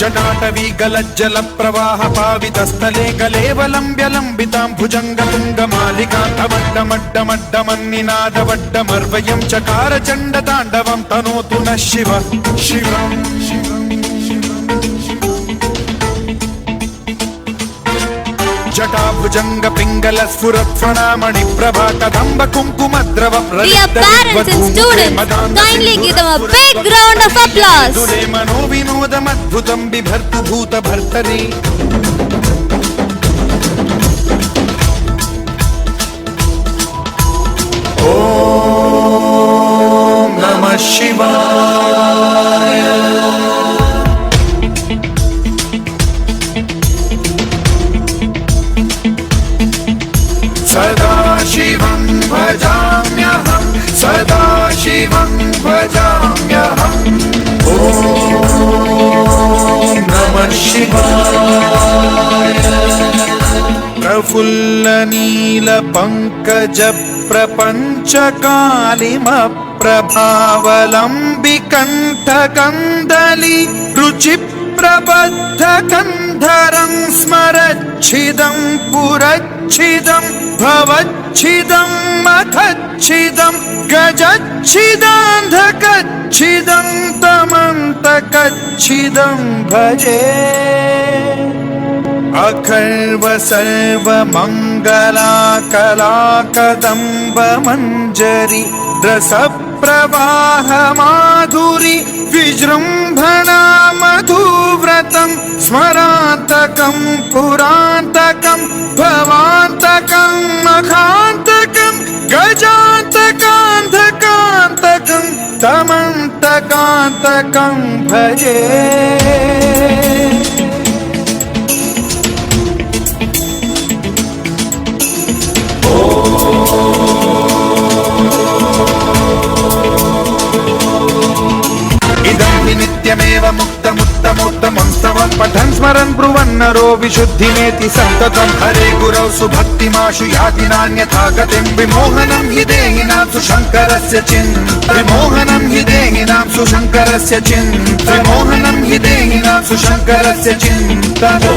जटाटवी गलज्जल प्रवाह पावितस्थले गलेवलम्ब्य लम्बितां भुजङ्गतुङ्गमालिकान्तवड्डमड्डमड्डमन्निनादवड्डमर्वयं चकार चण्डताण्डवं तनोतु नः शिव शिवम् जटाभुजंग पिंगल स्फुरत्फणामणि प्रभा कदंब कुंकुमद्रव Dear parents and students, kindly give them a big round of applause. मनो विनोदमद्भुतं बिभर्तु भूत भर्तरि ॐ नमः शिवाय सदा शिवं भजाम्यहं सदा शिवं भजाम्यहम् ॐ नमः शिवाय प्रफुल्लनीलपङ्कज प्रपञ्चकालिमप्रभावलम्बिकण्ठकन्दली रुचिप्रबद्धकन्धरं स्मरच्छिदं पुरच्छिदं भवच्छिदं मखच्छिदं गजच्छिदान्धकच्छिदं तमन्तकच्छिदं भजे अखर्व सर्वमङ्गलाकलाकदम्ब मञ्जरी रसप्रवाह माधुरी विजृम्भणा मधुव्रतं स्मरान्तकं पुरान्तकं भवान्तकं मखान्तकं गजान्तकान्धकान्तकं तमन्तकान्तकं भजे नित्यमेव मुक्तमुत्तमोत्तमं स्तवं पठन् स्मरन् ब्रुवन्नरो विशुद्धिमेति सन्ततं हरे गुरौ सुभक्तिमाशु याति नान्यथा गतिं विमोहनं हि देहिनां सुशङ्करस्य विमोहनं हि देहिनां सुशङ्करस्य विमोहनं हि देहिनां सुशङ्करस्य चिन्तनम्